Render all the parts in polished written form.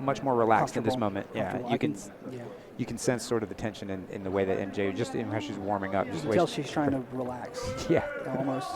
much more relaxed in this moment. Yeah, you can sense sort of the tension in the way that MJ, just in how she's warming up. You can tell she's trying to relax. Yeah, almost.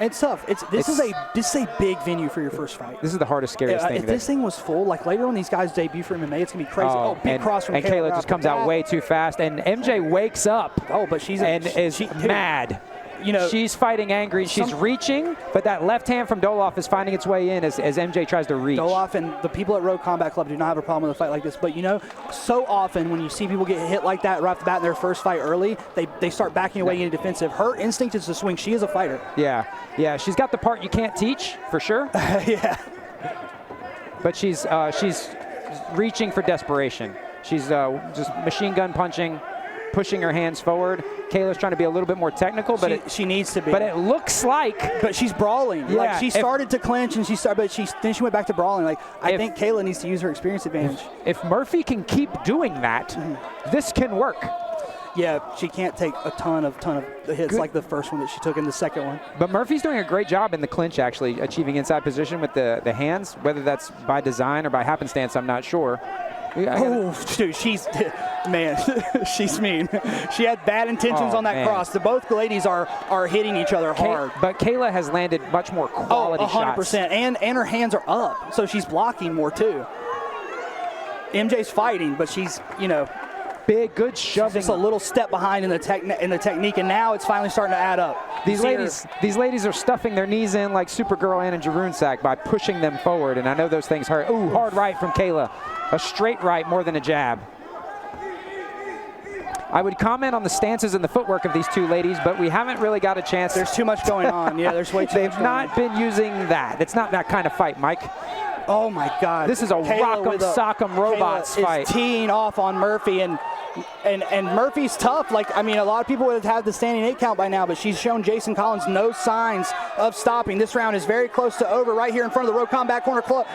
It's tough. This is a big venue for your first fight. This is the hardest, scariest thing. If this thing was full, like later on these guys debut for MMA, it's gonna be crazy. Oh, big cross from Kayla. And Kayla just comes out way too fast, and MJ wakes up. Oh, but she's mad. You know, she's fighting angry. She's reaching, but that left hand from Dollof is finding its way in as MJ tries to reach. Dollof and the people at Road Combat Club do not have a problem with a fight like this. But, you know, so often when you see people get hit like that right off the bat in their first fight early, they start backing away getting defensive. Her instinct is to swing. She is a fighter. Yeah. She's got the part you can't teach, for sure. Yeah. But she's reaching for desperation. She's just machine gun punching, pushing her hands forward. Kayla's trying to be a little bit more technical, but she needs to be. But it looks like. But she's brawling. Yeah, like she started to clinch and then she went back to brawling. Like I think Kayla needs to use her experience advantage. If Murphy can keep doing that, this can work. Yeah, she can't take a ton of hits like the first one that she took in the second one. But Murphy's doing a great job in the clinch, actually, achieving inside position with the hands, whether that's by design or by happenstance, I'm not sure. Oh, dude, she's mean. She had bad intentions on that cross. Both ladies are hitting each other hard. But Kayla has landed much more quality shots. 100%. And her hands are up, so she's blocking more too. MJ's fighting, but she's, you know, good shoving. Just a little step behind in the technique, and now it's finally starting to add up. These ladies are stuffing their knees in like Supergirl Anna Jarunsak by pushing them forward, and I know those things hurt. Ooh, hard right from Kayla. A straight right more than a jab. I would comment on the stances and the footwork of these two ladies, but we haven't really got a chance. There's too much going on. Yeah, there's way too much They've not been using that. It's not that kind of fight, Mike. Oh, my God. This is a rock'em sock'em robots fight. Is teeing off on Murphy, and Murphy's tough. Like, I mean, a lot of people would have had the standing 8 count by now, but she's shown Jason Collins no signs of stopping. This round is very close to over right here in front of the Road Combat Corner Club.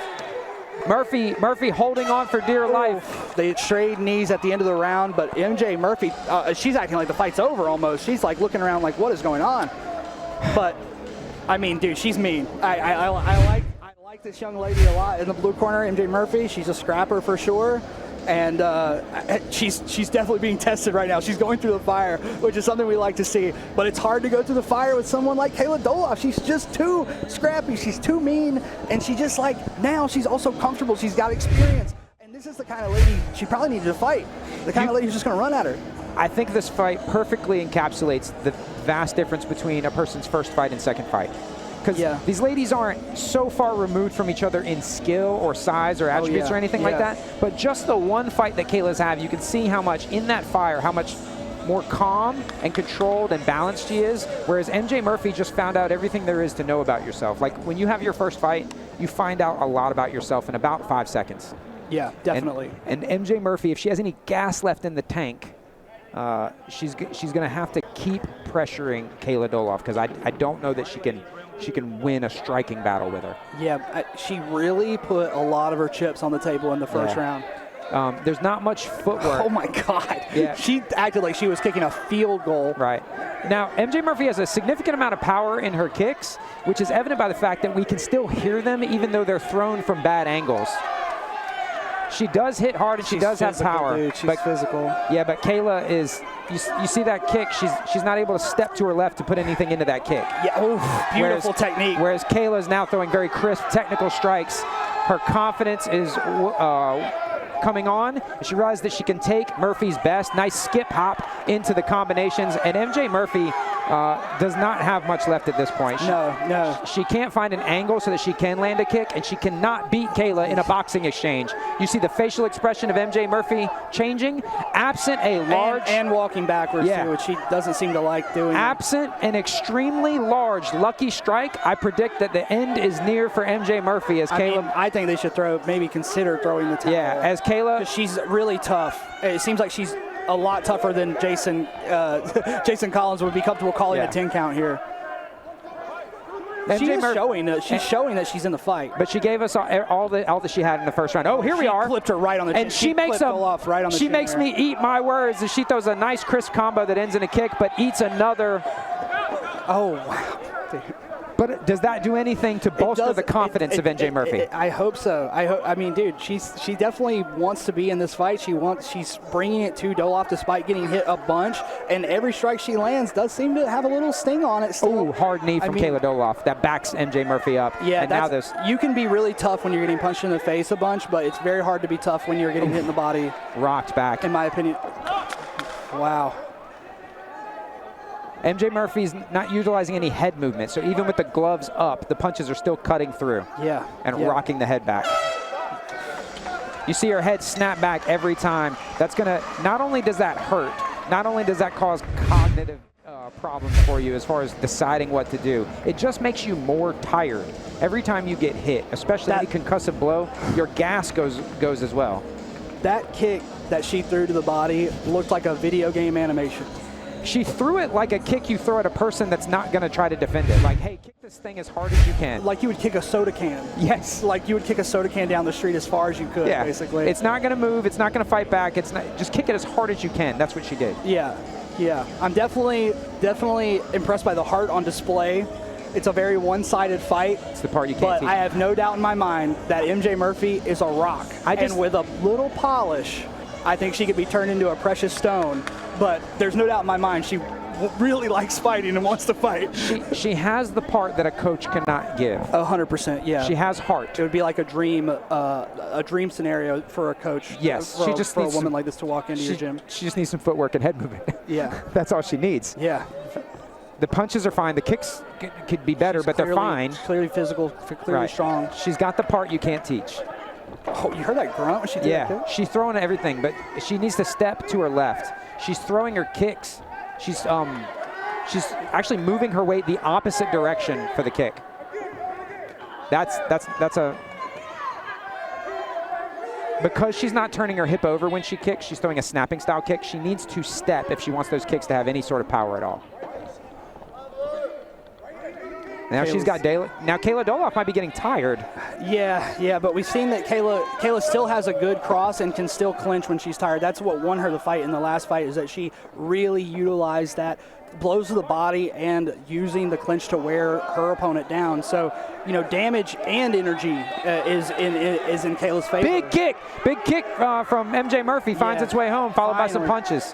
Murphy holding on for dear life. They trade knees at the end of the round, but MJ Murphy, she's acting like the fight's over almost. She's like looking around like, what is going on? But, I mean, dude, she's mean. I like this young lady a lot in the blue corner, MJ Murphy. She's a scrapper for sure. And she's definitely being tested right now. She's going through the fire, which is something we like to see. But it's hard to go through the fire with someone like Kayla Dollof. She's just too scrappy. She's too mean. And she just now she's also comfortable. She's got experience. And this is the kind of lady she probably needed to fight. The kind of lady who's just going to run at her. I think this fight perfectly encapsulates the vast difference between a person's first fight and second fight. Because these ladies aren't so far removed from each other in skill or size or attributes or anything like that. But just the one fight that Kayla's had, you can see how much in that fire, how much more calm and controlled and balanced she is. Whereas MJ Murphy just found out everything there is to know about yourself. Like when you have your first fight, you find out a lot about yourself in about 5 seconds. Yeah, definitely. And MJ Murphy, if she has any gas left in the tank, she's going to have to keep pressuring Kayla Dollof, because I don't know that she can win a striking battle with her. Yeah, she really put a lot of her chips on the table in the first round. There's not much footwork. Oh, my God. Yeah. She acted like she was kicking a field goal. Right. Now, MJ Murphy has a significant amount of power in her kicks, which is evident by the fact that we can still hear them even though they're thrown from bad angles. She does hit hard and she does have power. Dude. She's physical. Yeah, but Kayla is, you see that kick, she's not able to step to her left to put anything into that kick. Yeah, beautiful technique. Whereas Kayla is now throwing very crisp technical strikes. Her confidence is coming on. She realized that she can take Murphy's best. Nice skip hop into the combinations. And MJ Murphy does not have much left at this point. No. She can't find an angle so that she can land a kick, and she cannot beat Kayla in a boxing exchange. You see the facial expression of MJ Murphy changing, absent a large... And walking backwards, too, which she doesn't seem to like doing. Absent an extremely large lucky strike, I predict that the end is near for MJ Murphy as Kayla... I think they should consider throwing the towel. Yeah, as Kayla... She's really tough. It seems like she's a lot tougher than Jason Collins would be comfortable calling a 10 count here. She's showing that she's in the fight. But she gave us all that she had in the first round. Oh, here we are. She clipped her right on the chin. And she makes me eat my words as she throws a nice crisp combo that ends in a kick, but eats another. Oh, wow. Dude. But does that do anything to bolster the confidence of MJ Murphy? I hope so. I mean, dude, she definitely wants to be in this fight. She's bringing it to Dollof despite getting hit a bunch, and every strike she lands does seem to have a little sting on it still. Ooh, hard knee from Kayla Dollof. That backs MJ Murphy up. Yeah, and now this. You can be really tough when you're getting punched in the face a bunch, but it's very hard to be tough when you're getting hit in the body. Rocked back. In my opinion. Wow. MJ Murphy's not utilizing any head movement, so even with the gloves up, the punches are still cutting through. Yeah. And rocking the head back. You see her head snap back every time. That's gonna, not only does that hurt, not only does that cause cognitive problems for you as far as deciding what to do, it just makes you more tired. Every time you get hit, especially any concussive blow, your gas goes as well. That kick that she threw to the body looked like a video game animation. She threw it like a kick you throw at a person that's not going to try to defend it. Like, hey, kick this thing as hard as you can. Like you would kick a soda can. Yes. Like you would kick a soda can down the street as far as you could, basically. It's not going to move. It's not going to fight back. It's not. Just kick it as hard as you can. That's what she did. Yeah, yeah. I'm definitely impressed by the heart on display. It's a very one-sided fight. It's the part you can't teach. But I have no doubt in my mind that MJ Murphy is a rock. And with a little polish, I think she could be turned into a precious stone. But there's no doubt in my mind she really likes fighting and wants to fight. She has the part that a coach cannot give. 100%, yeah. She has heart. It would be like a dream scenario for a coach. Yes, she just needs a woman like this to walk into your gym. She just needs some footwork and head movement. Yeah, that's all she needs. Yeah. The punches are fine. The kicks could be better, but they're fine. Clearly physical, clearly strong. She's got the part you can't teach. Oh, you heard that grunt when she did that kick? She's throwing everything, but she needs to step to her left. She's throwing her kicks. She's actually moving her weight the opposite direction for the kick. Because she's not turning her hip over when she kicks, she's throwing a snapping style kick. She needs to step if she wants those kicks to have any sort of power at all. Now she's got now Kayla Dollof might be getting tired. Yeah, but we've seen that Kayla still has a good cross and can still clinch when she's tired. That's what won her the fight in the last fight, is that she really utilized that blows to the body and using the clinch to wear her opponent down. So, damage and energy is in Kayla's favor. Big kick from MJ Murphy finds its way home, followed by some punches.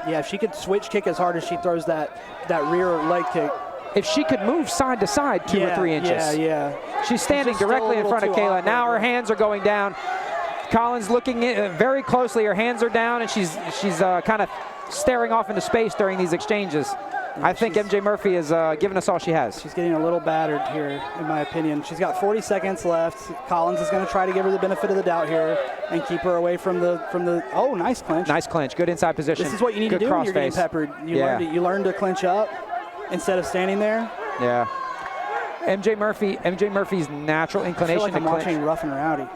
Yeah, if she could switch kick as hard as she throws that rear leg kick. If she could move side to side 2 or 3 inches. Yeah. She's standing directly in front of Kayla. Now her hands are going down. Collins looking very closely. Her hands are down, and she's kind of staring off into space during these exchanges. I think MJ Murphy is giving us all she has. She's getting a little battered here, in my opinion. She's got 40 seconds left. Collins is going to try to give her the benefit of the doubt here and keep her away from the. Oh, nice clinch. Nice clinch. Good inside position. This is what you need to do when you're getting peppered. You learn to clinch up instead of standing there. Yeah. MJ Murphy's natural inclination I feel like I'm watching Rough and Rowdy.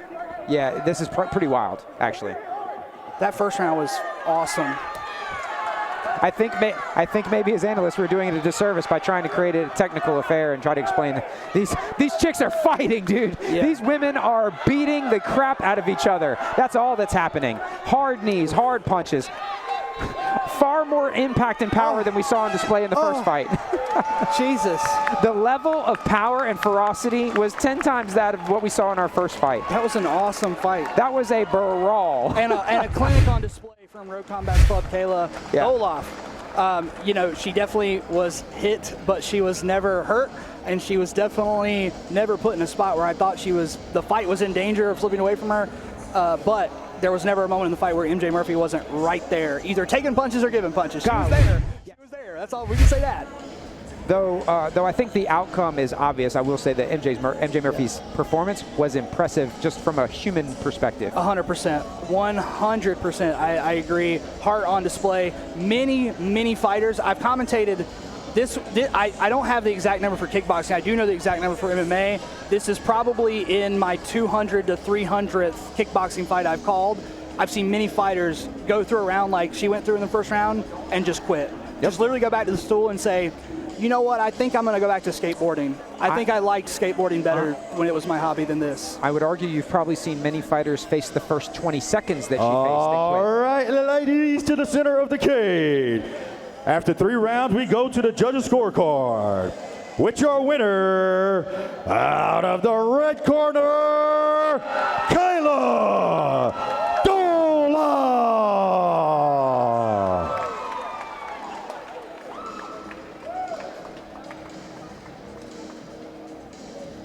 Yeah, this is pretty wild, actually. That first round was awesome. I think maybe as analysts we're doing it a disservice by trying to create a technical affair and try to explain these chicks are fighting, dude. Yeah. These women are beating the crap out of each other. That's all that's happening. Hard knees, hard punches. Far more impact and power than we saw on display in the first fight. Jesus. The level of power and ferocity was 10 times that of what we saw in our first fight. That was an awesome fight. That was a brawl. And a clinic on display from Road Combat Club, Kayla Dollof. She definitely was hit, but she was never hurt, and she was definitely never put in a spot where I thought the fight was in danger of slipping away from her, but there was never a moment in the fight where MJ Murphy wasn't right there, either taking punches or giving punches. She was there. She was there. That's all. We can say that. Though I think the outcome is obvious, I will say that MJ Murphy's performance was impressive just from a human perspective. 100%. 100%. I agree. Heart on display. Many fighters. I've commentated this I don't have the exact number for kickboxing. I do know the exact number for MMA. This is probably in my 200 to 300th kickboxing fight I've called. I've seen many fighters go through a round like she went through in the first round and just quit. Just literally go back to the stool and say, you know what, I think I'm going to go back to skateboarding. I think I liked skateboarding better when it was my hobby than this. I would argue you've probably seen many fighters face the first 20 seconds that she faced. All right, ladies, to the center of the cage. After 3 rounds, we go to the judges' scorecard. with your winner, out of the red corner, Kayla Dollof.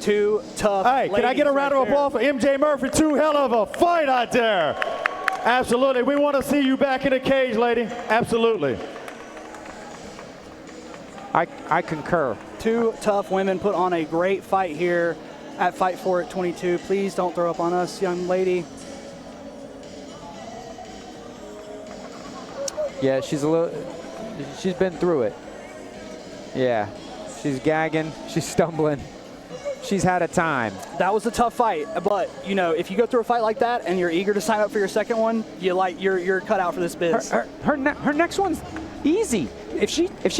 Two tough Hey, can I get a round of applause for MJ Murphy? Two hell of a fight out there. Absolutely. We want to see you back in the cage, lady. Absolutely. I concur. Two tough women put on a great fight here at Fight For It 22. Please don't throw up on us, young lady. Yeah, she's been through it. Yeah, she's gagging, she's stumbling. She's had a time. That was a tough fight, but you know, if you go through a fight like that and you're eager to sign up for your second one, you're cut out for this biz. Her next one's easy. If she takes